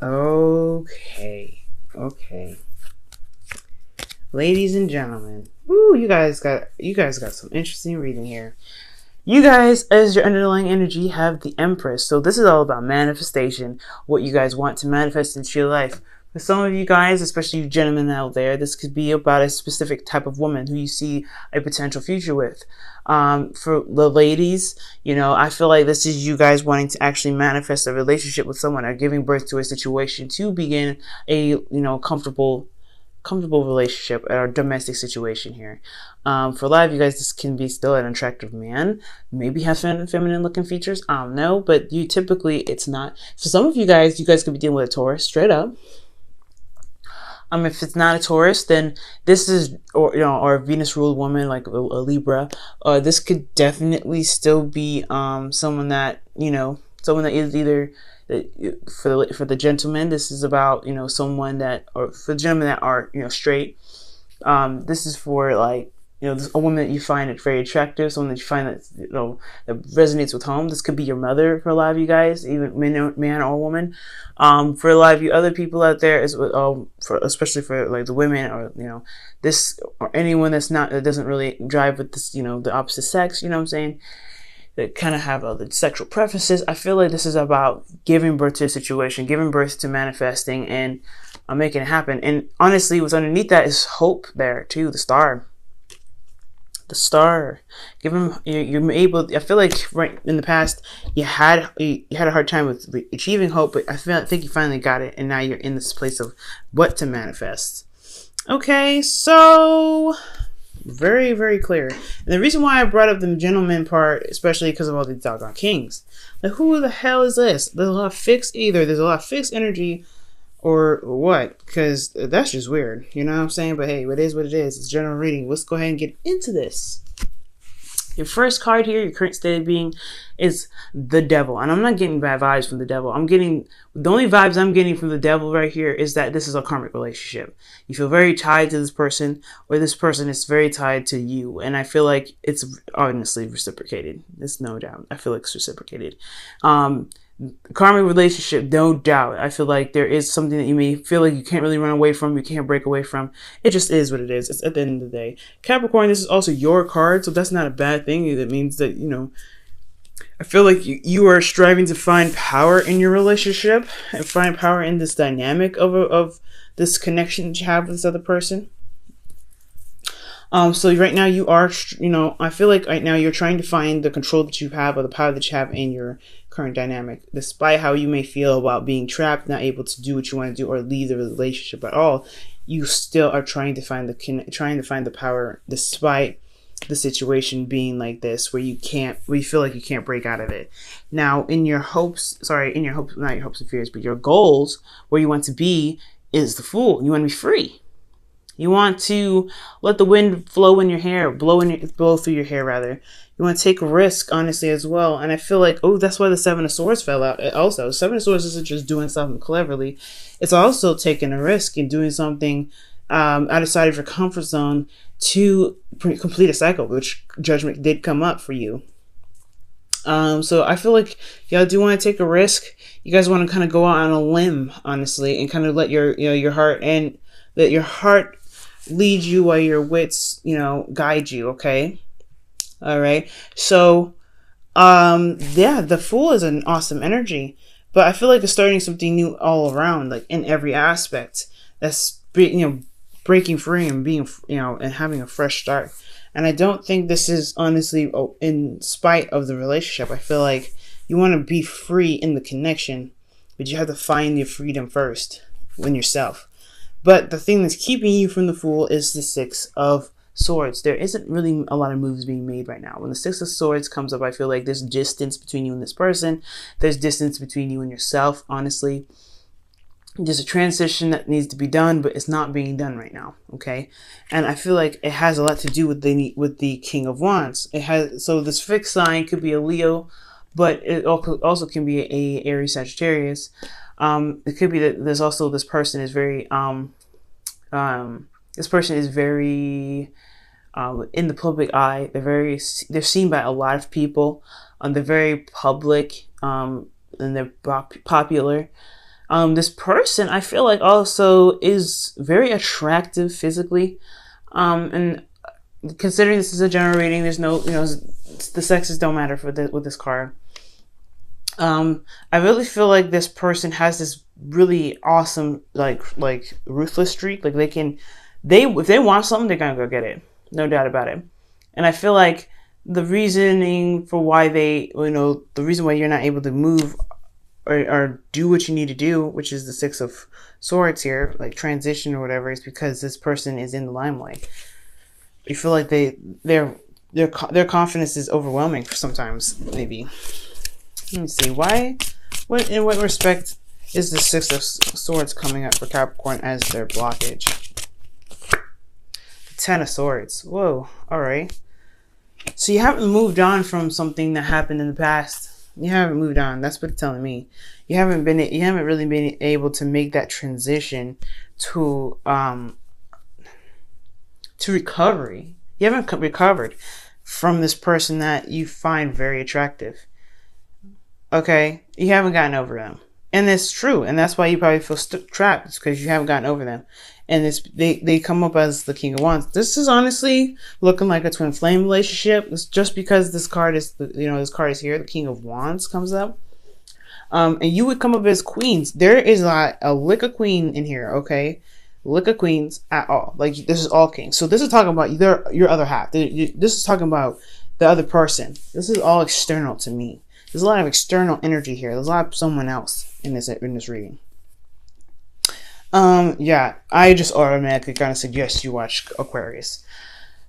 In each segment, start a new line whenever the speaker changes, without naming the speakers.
Okay. Okay. Ladies and gentlemen. Woo, you guys got some interesting reading here. You guys, as your underlying energy, have the Empress. So this is all about manifestation, what you guys want to manifest into your life. For some of you guys, especially you gentlemen out there, this could be about a specific type of woman who you see a potential future with. For the ladies, I feel like this is you guys wanting to actually manifest a relationship with someone or giving birth to a situation to begin a, comfortable relationship or domestic situation here. For a lot of you guys, this can be still an attractive man, maybe have feminine looking features. I don't know, but it's not. For some of you guys could be dealing with a Taurus straight up. If it's not a Taurus, then this is, or a Venus ruled woman like a Libra. This could definitely still be someone that is either for the gentlemen. This is about someone that, or for the gentlemen that are straight. This is for like a woman that you find it very attractive, someone that you find that that resonates with home. This could be your mother for a lot of you guys, even man or woman. For a lot of you other people out there, especially for like the women, or this, or anyone that doesn't really drive with this, the opposite sex. You know what I'm saying? That kind of have other sexual preferences. I feel like this is about giving birth to a situation, giving birth to manifesting, and making it happen. And honestly, what's underneath that is hope there too. The star. Give him. You're able. I feel like right in the past you had a hard time with achieving hope, but I think you finally got it, and now you're in this place of what to manifest. Okay, so very, very clear. And the reason why I brought up the gentleman part, especially because of all these doggone kings. Like, who the hell is this? There's a lot of fixed energy, or what? Because that's just weird. You know what I'm saying? But hey, it is what it is. It's general reading. Let's go ahead and get into this. Your first card here, your current state of being, is the devil. And I'm not getting bad vibes from the devil. The only vibes I'm getting from the devil right here is that this is a karmic relationship. You feel very tied to this person, or this person is very tied to you. And I feel like it's honestly reciprocated. There's no doubt. I feel like it's reciprocated. Karmic relationship, no doubt. I feel like there is something that you may feel like you can't really run away from, you can't break away from. It just is what it is. It's at the end of the day. Capricorn, this is also your card, so that's not a bad thing. It means that, I feel like you are striving to find power in your relationship and find power in this dynamic of this connection that you have with this other person. So right now you are, I feel like right now you're trying to find the control that you have, or the power that you have in your current dynamic. Despite how you may feel about being trapped, not able to do what you want to do, or leave the relationship at all, you still are trying to find the power, despite the situation being like this, where you feel like you can't break out of it. Now, not your hopes and fears, but your goals, where you want to be, is the Fool. You want to be free. You want to let the wind flow in your hair, blow through your hair rather. You want to take a risk, honestly, as well. And I feel like, that's why the Seven of Swords fell out. Also, Seven of Swords isn't just doing something cleverly. It's also taking a risk and doing something outside of your comfort zone to complete a cycle, which Judgment did come up for you. So I feel like y'all do want to take a risk. You guys want to kind of go out on a limb, honestly, and kind of let your heart lead you while your wits, guide you. Okay. All right. So, the Fool is an awesome energy, but I feel like it's starting something new all around, like in every aspect. That's, breaking free and being, and having a fresh start. And I don't think this is honestly in spite of the relationship. I feel like you want to be free in the connection, but you have to find your freedom first in yourself. But the thing that's keeping you from the Fool is the Six of Swords. There isn't really a lot of moves being made right now. When the Six of Swords comes up, I feel like there's distance between you and this person. There's distance between you and yourself, honestly. There's a transition that needs to be done, but it's not being done right now, okay? And I feel like it has a lot to do with the King of Wands. So this fixed sign could be a Leo, but it also can be a Aries Sagittarius. It could be that there's also this person is very in the public eye. They're seen by a lot of people. They're very public, and they're popular. This person, I feel like, also is very attractive physically. And considering this is a general reading, there's no, the sexes don't matter with this card. I really feel like this person has this really awesome, like ruthless streak. Like if they want something, they're gonna go get it. No doubt about it. And I feel like the reasoning for why the reason why you're not able to move or do what you need to do, which is the Six of Swords here, like transition or whatever, is because this person is in the limelight. You feel like their confidence is overwhelming sometimes, maybe. Let me see. In what respect is the Six of Swords coming up for Capricorn as their blockage? Ten of Swords. Whoa. All right. So you haven't moved on from something that happened in the past. You haven't moved on. That's what it's telling me. You haven't really been able to make that transition to recovery. You haven't recovered from this person that you find very attractive. Okay, you haven't gotten over them, and it's true, and that's why you probably feel trapped. It's because you haven't gotten over them, and they come up as the King of Wands. This is honestly looking like a twin flame relationship. It's just because this card is here. The King of Wands comes up, and you would come up as queens. There is a lick of queen in here. Okay, lick of queens at all. Like this is all kings. So this is talking about your other half. This is talking about the other person. This is all external to me. There's a lot of external energy here. There's a lot of someone else in this reading. Yeah, I just automatically kind of suggest you watch Aquarius.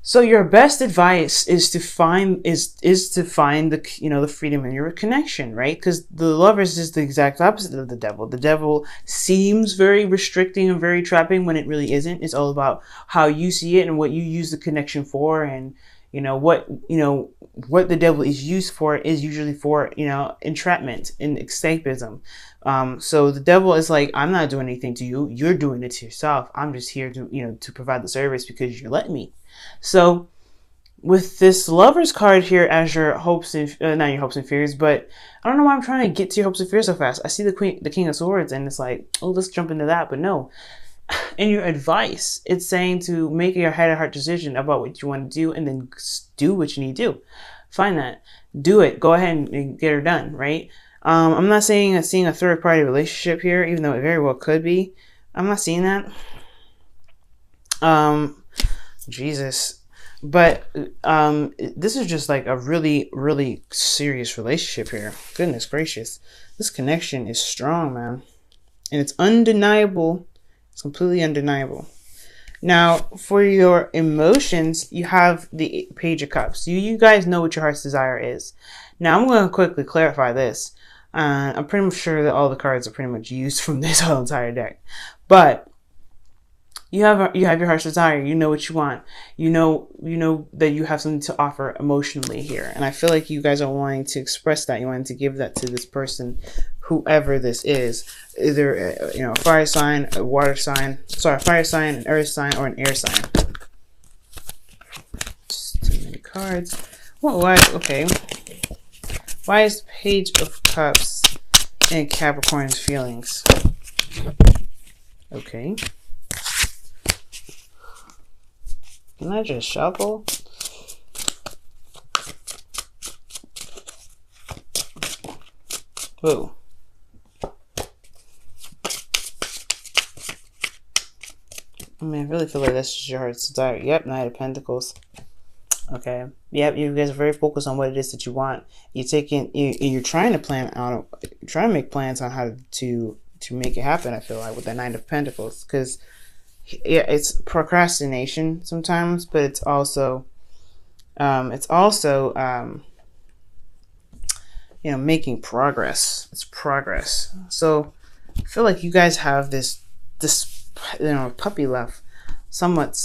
So your best advice is to find the freedom in your connection, right? Because the Lovers is the exact opposite of the Devil. The Devil seems very restricting and very trapping when it really isn't. It's all about how you see it and what you use the connection for, and what the Devil is used for is usually for, entrapment and escapism. So the Devil is like, I'm not doing anything to you. You're doing it to yourself. I'm just here to provide the service because you're letting me. So with this Lovers card here as your hopes and, not your hopes and fears, but I don't know why I'm trying to get to your hopes and fears so fast. I see the King of Swords and it's like, oh, let's jump into that. But no. In your advice, it's saying to make your head and heart decision about what you want to do and then do what you need to do. Find that. Do it. Go ahead and get her done, right? I'm not seeing a third party relationship here, even though it very well could be. I'm not seeing that. Jesus. But this is just like a really, really serious relationship here. Goodness gracious. This connection is strong, man. And it's undeniable. It's completely undeniable. Now, for your emotions, you have the Page of Cups. You guys know what your heart's desire is. Now, I'm going to quickly clarify this. I'm pretty much sure that all the cards are pretty much used from this whole entire deck. But you have your heart's desire. You know what you want. You know that you have something to offer emotionally here. And I feel like you guys are wanting to express that. You wanting to give that to this person, whoever this is. Either a fire sign, a water sign, fire sign, an earth sign, or an air sign. Just too many cards. Why? Okay. Why is Page of Cups in Capricorn's feelings? Okay. Can I just shuffle? Whoa. I mean, I really feel like that's just your heart's desire. Yep, Knight of Pentacles. Okay. Yep, you guys are very focused on what it is that you want. You're trying to plan out, trying to make plans on how to make it happen. I feel like with the Knight of Pentacles, because yeah, it's procrastination sometimes, but it's also making progress. It's progress. So I feel like you guys have this puppy love, somewhat.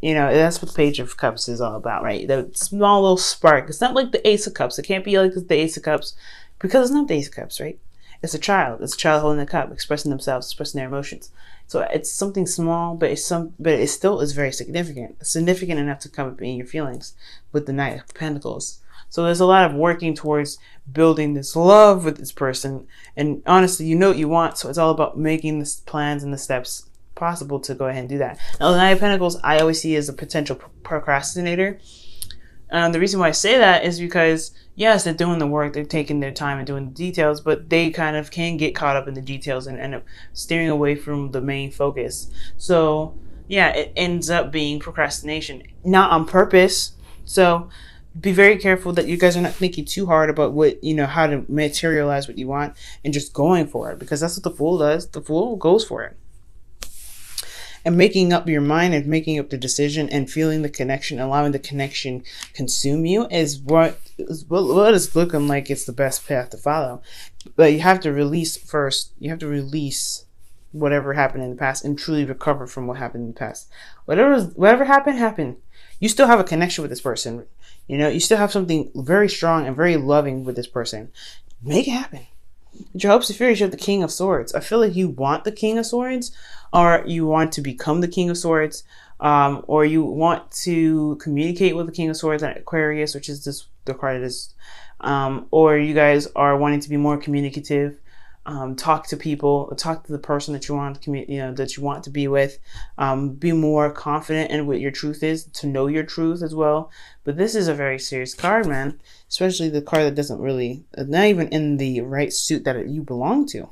That's what Page of Cups is all about, right? The small little spark. It's not like the Ace of Cups. It can't be like the Ace of Cups because it's not the Ace of Cups, right? It's a child. It's a child holding a cup, expressing themselves, expressing their emotions. So it's something small, but it still is very significant. Significant enough to come up in your feelings with the Knight of Pentacles. So there's a lot of working towards building this love with this person. And honestly, you know what you want. So it's all about making the plans and the steps possible to go ahead and do that. Now, the Knight of Pentacles, I always see as a potential procrastinator. The reason why I say that is because, yes, they're doing the work, they're taking their time and doing the details, but they kind of can get caught up in the details and end up steering away from the main focus. So, yeah, it ends up being procrastination, not on purpose. So, be very careful that you guys are not thinking too hard about what, how to materialize what you want and just going for it, because that's what the Fool does. The Fool goes for it. And making up your mind and making up the decision and feeling the connection, allowing the connection consume you is what is looking like it's the best path to follow. But you have to release first. You have to release whatever happened in the past and truly recover from what happened in the past. Whatever happened. You still have a connection with this person. You still have something very strong and very loving with this person. Make it happen. With your hopes and fears, you have the King of Swords. I feel like you want the King of Swords, or you want to become the King of Swords, or you want to communicate with the King of Swords at Aquarius, which is the card it is, or you guys are wanting to be more communicative, talk to people, talk to the person that you want to that you want to be with, be more confident in what your truth is, to know your truth as well. But this is a very serious card, man, especially the card that doesn't really, not even in the right suit that you belong to,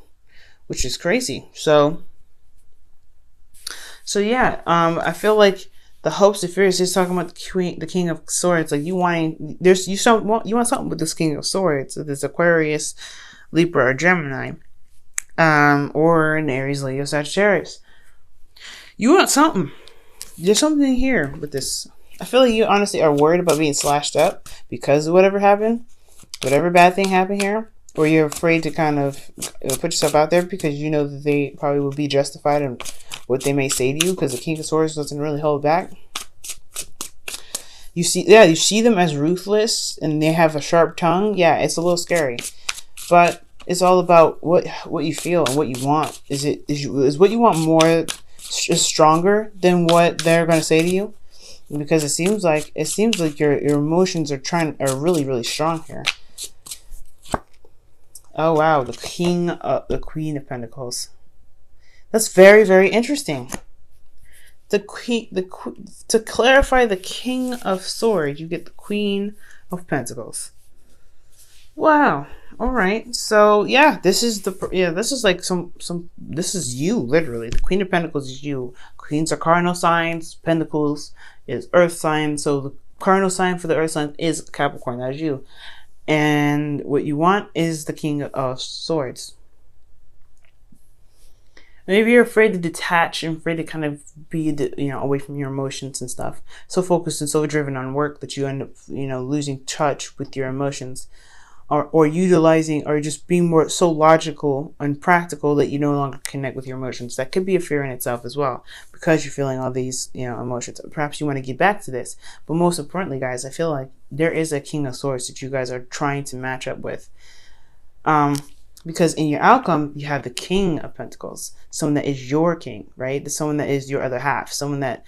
which is crazy. So yeah, I feel like the hopes and fears is talking about the King of Swords. Like you want something with this King of Swords, this Aquarius, Libra, or Gemini, or an Aries, Leo, Sagittarius. You want something. There's something here with this. I feel like you honestly are worried about being slashed up because of whatever happened, whatever bad thing happened here. Or you're afraid to kind of put yourself out there because you know that they probably will be justified in what they may say to you, because the King of Swords doesn't really hold back. You see them as ruthless and they have a sharp tongue. Yeah, it's a little scary, but it's all about what you feel and what you want. Is what you want more stronger than what they're going to say to you? Because it seems like your emotions are really, really strong here. Oh wow, the Queen of Pentacles. That's very, very interesting. To clarify the King of Swords, you get the Queen of Pentacles. Wow. All right. So yeah, this is like this is you, literally. The Queen of Pentacles is you. Queens are cardinal signs. Pentacles is earth sign. So the cardinal sign for the earth sign is Capricorn. That is you. And what you want is the King of Swords. Maybe you're afraid to detach and afraid to kind of be, away from your emotions and stuff. So focused and so driven on work that you end up, losing touch with your emotions, or utilizing, or just being more so logical and practical that you no longer connect with your emotions. That could be a fear in itself as well, because you're feeling all these, emotions. Perhaps you want to get back to this, but most importantly, guys, I feel like there is a King of Swords that you guys are trying to match up with. Because in your outcome, you have the King of Pentacles, someone that is your king, right? Someone that is your other half, someone that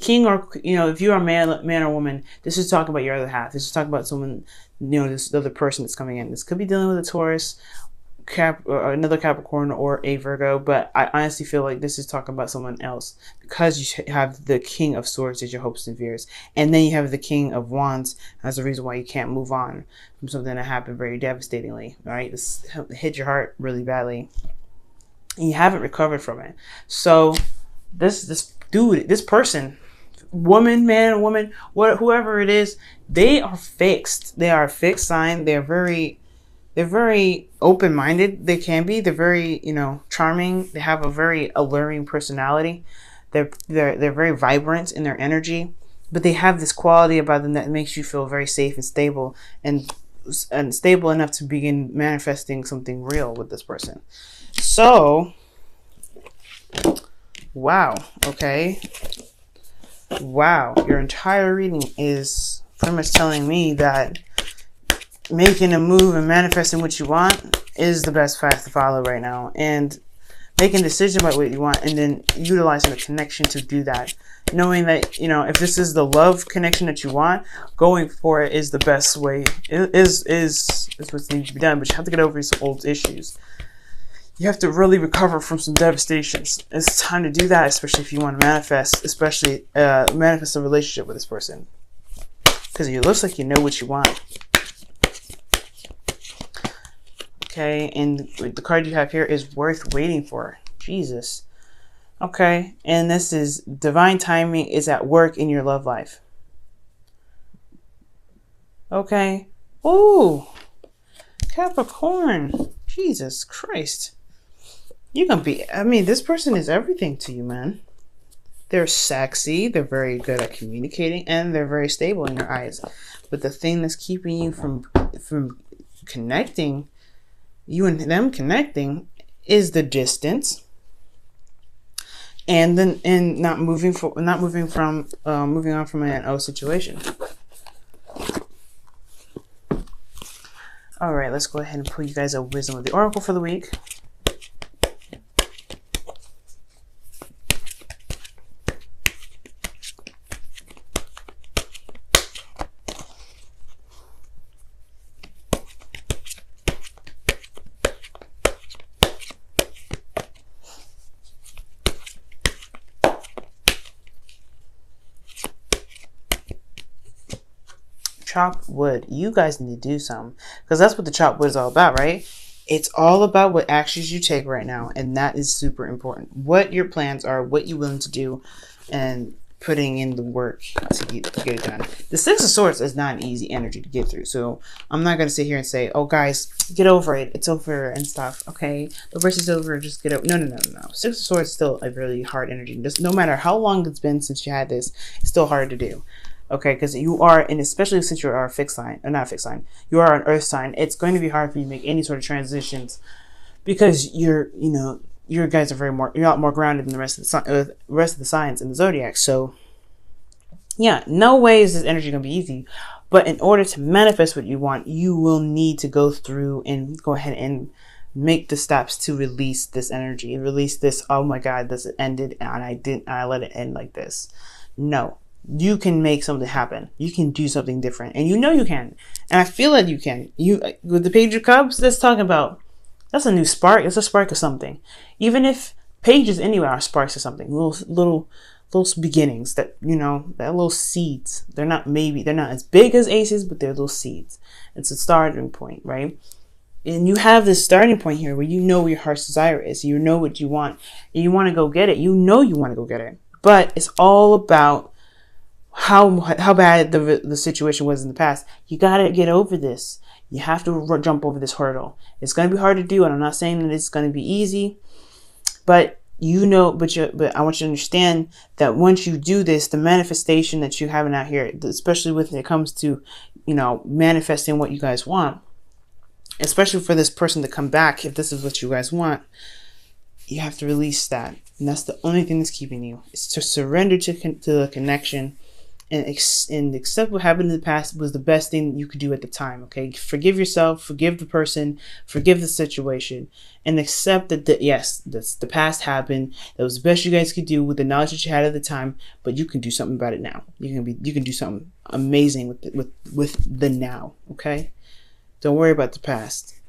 king, or if you are a man or woman, this is talking about your other half. This is talking about someone, this other person that's coming in. This could be dealing with a Taurus, or another Capricorn, or a Virgo, but I honestly feel like this is talking about someone else, because you have the King of Swords as your hopes and fears, and then you have the King of Wands as the reason why you can't move on from something that happened very devastatingly, right? This hit your heart really badly, and you haven't recovered from it. So this person, woman, man, woman, whoever it is, they are fixed. They are a fixed sign. They're very open-minded. They can be. They're very, charming. They have a very alluring personality. They're very vibrant in their energy, but they have this quality about them that makes you feel very safe and stable, and stable enough to begin manifesting something real with this person. So, wow. Okay. Wow. Your entire reading is pretty much telling me that making a move and manifesting what you want is the best path to follow right now. And making a decision about what you want, and then utilizing the connection to do that. Knowing that, you know, if this is the love connection that you want, going for it is the best way. It is what needs to be done. But you have to get over some old issues. You have to really recover from some devastations. It's time to do that, especially if you want to manifest, manifest a relationship with this person. Because it looks like you know what you want. Okay, and the card you have here is worth waiting for. Jesus. Okay, and this is divine timing is at work in your love life. Okay. Ooh. Capricorn. Jesus Christ. You're going to be, I mean, this person is everything to you, man. They're sexy, they're very good at communicating, and they're very stable in your eyes. But the thing that's keeping you from connecting, you and them connecting, is the distance, and not moving on from an O situation. All right, let's go ahead and pull you guys a wisdom of the oracle for the week. Chop wood. You guys need to do something, because that's what the chop wood is all about, right? It's all about what actions you take right now, and that is super important. What your plans are, what you're willing to do, and putting in the work to get it done. The Six of Swords is not an easy energy to get through, so I'm not going to sit here and say, oh guys, get over it, it's over and stuff. Okay, the verse is over, just get over. No. Six of Swords is still a really hard energy. Just no matter how long it's been since you had this, it's still hard to do. Okay, because you are, and especially since you are a fixed sign, or not fixed sign, you are an earth sign, it's going to be hard for you to make any sort of transitions, because you guys are you're a lot more grounded than the rest of the signs in the zodiac. So yeah, no way is this energy going to be easy. But in order to manifest what you want, you will need to go through and go ahead and make the steps to release this energy, release this, oh my God, this ended and I let it end like this. No. You can make something happen. You can do something different, and you know you can. And I feel that you can. You, with the Page of Cups, that's talking about, that's a new spark. It's a spark of something. Even if pages anyway are sparks of something, little beginnings that, you know, that little seeds. They're not as big as aces, but they're little seeds. It's a starting point, right? And you have this starting point here where you know where your heart's desire is. You know what you want, and you want to go get it. You know you want to go get it, but it's all about how bad the situation was in the past. You got to get over this. You have to jump over this hurdle. It's going to be hard to do, and I'm not saying that it's going to be easy, but but I want you to understand that once you do this, the manifestation that you're having out here, especially when it comes to, you know, manifesting what you guys want, especially for this person to come back, if this is what you guys want, you have to release that. And that's the only thing that's keeping you. It's to surrender to the connection, and accept what happened in the past was the best thing you could do at the time. Okay, forgive yourself, forgive the person, forgive the situation, and accept that yes, the past happened. That was the best you guys could do with the knowledge that you had at the time. But you can do something about it now. You can do something amazing with the now. Okay, don't worry about the past.